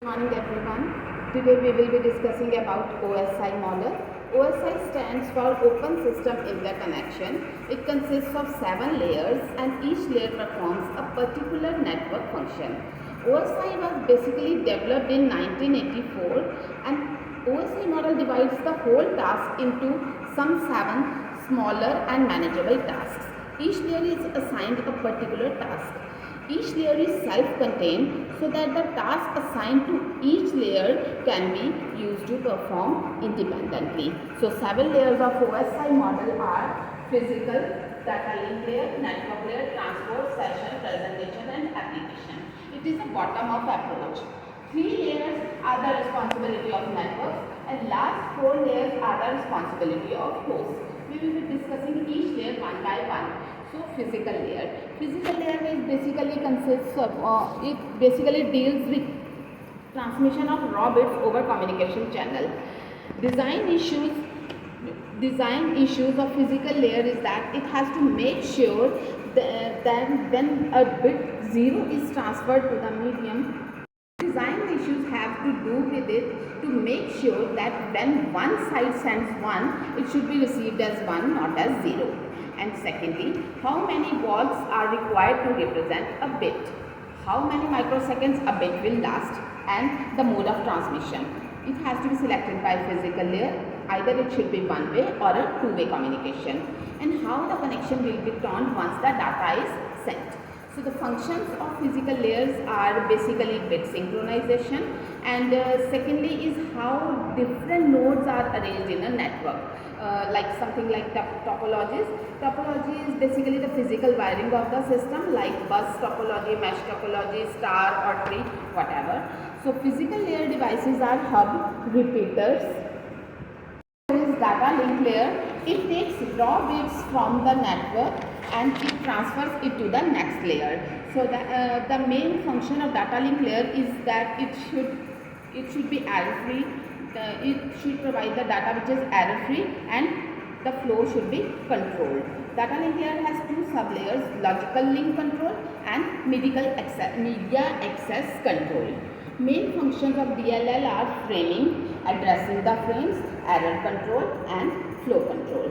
Good morning everyone. Today we will be discussing about OSI model. OSI stands for Open System Interconnection. It consists of 7 layers and each layer performs a particular network function. OSI was basically developed in 1984 and OSI model divides the whole task into some 7 smaller and manageable tasks. Each layer is assigned a particular task. Each layer is self-contained so that the task assigned to each layer can be used to perform independently. So 7 layers of OSI model are physical, data link layer, network layer, transport, session, presentation and application. It is a bottom-up approach. 3 layers are the responsibility of networks and last 4 layers are the responsibility of hosts. We will be discussing each layer one by one. So physical layer. Physical layer is basically consists of it basically deals with transmission of raw bits over communication channel. Design issues of physical layer is that it has to make sure that when a bit 0 is transferred to the medium, design issues have to do with it to make sure that when one side sends 1, it should be received as 1, not as 0. And secondly, how many volts are required to represent a bit? How many microseconds a bit will last? And the mode of transmission. It has to be selected by physical layer. Either it should be one-way or a two-way communication. And how the connection will be turned once the data is sent. So the functions of physical layers are basically bit synchronization and secondly is how different nodes are arranged in a network. Like something like topologies. Topology is basically the physical wiring of the system like bus topology, mesh topology, star or tree, whatever. So physical layer devices are hub, repeaters. There is data link layer. It takes raw bits from the network and it transfers it to the next layer. So the main function of data link layer is that it should be error free. It should provide the data which is error free and the flow should be controlled. Data link layer has 2 sublayers, logical link control and media access control. Main functions of DLL are framing, addressing the frames, error control and flow control.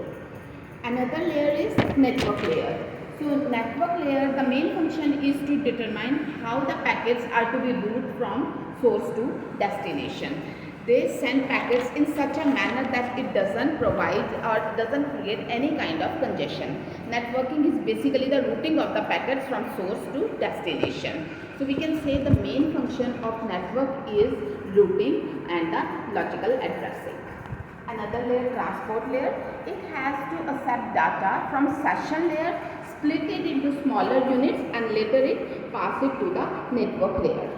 Another layer is network layer. So network layer, the main function is to determine how the packets are to be routed from source to destination. They send packets in such a manner that it doesn't provide or doesn't create any kind of congestion. Networking is basically the routing of the packets from source to destination. So we can say the main function of network is routing and the logical addressing. Another layer, transport layer, it has to accept data from session layer, split it into smaller units and later it pass it to the network layer.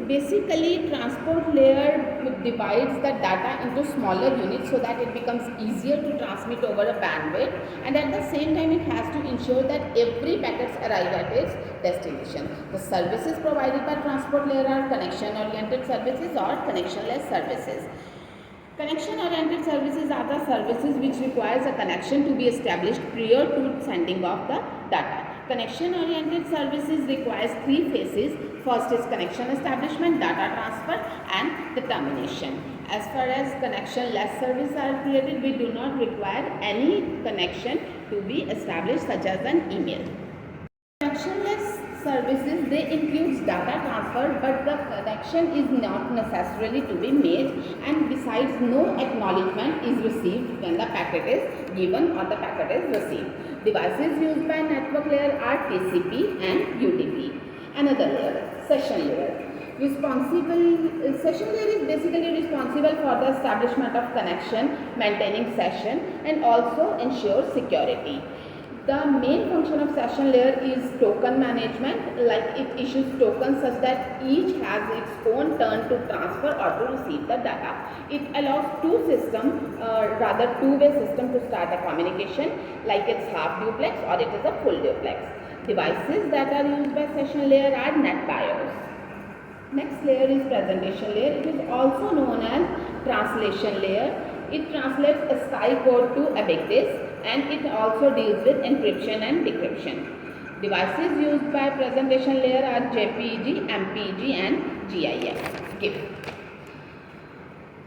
Basically, transport layer divides the data into smaller units so that it becomes easier to transmit over a bandwidth and at the same time it has to ensure that every packet arrives at its destination. The services provided by transport layer are connection oriented services or connectionless services. Connection oriented services are the services which requires a connection to be established prior to sending of the data. Connection oriented services requires 3 phases. First is connection establishment, data transfer and the termination. As far as connectionless services are created, we do not require any connection to be established such as an email. Connectionless services, they include data transfer but the connection is not necessarily to be made and besides no acknowledgement is received when the packet is given or the packet is received. Devices used by network layer are TCP and UDP. Another layer, session layer. Session layer is basically responsible for the establishment of connection, maintaining session and also ensures security. The main function of session layer is token management, like it issues tokens such that each has its own turn to transfer or to receive the data. It allows two-way system to start a communication, like it's half duplex or it is a full duplex. Devices that are used by session layer are NetBIOS. Next layer is presentation layer. It is also known as translation layer. It translates ASCII code to ubiquitous and it also deals with encryption and decryption. Devices used by presentation layer are JPEG, MPEG and GIF. GIF.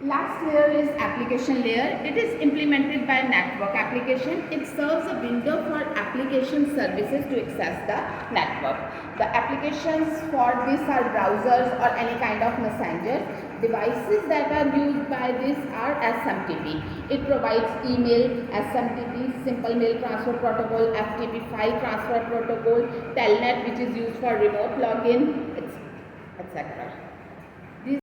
Last layer is application layer. It is implemented by network application. It serves a window for application services to access the network. The applications for this are browsers or any kind of messenger. Devices that are used by this are SMTP. It provides email, SMTP, simple mail transfer protocol, FTP file transfer protocol, Telnet which is used for remote login, etc.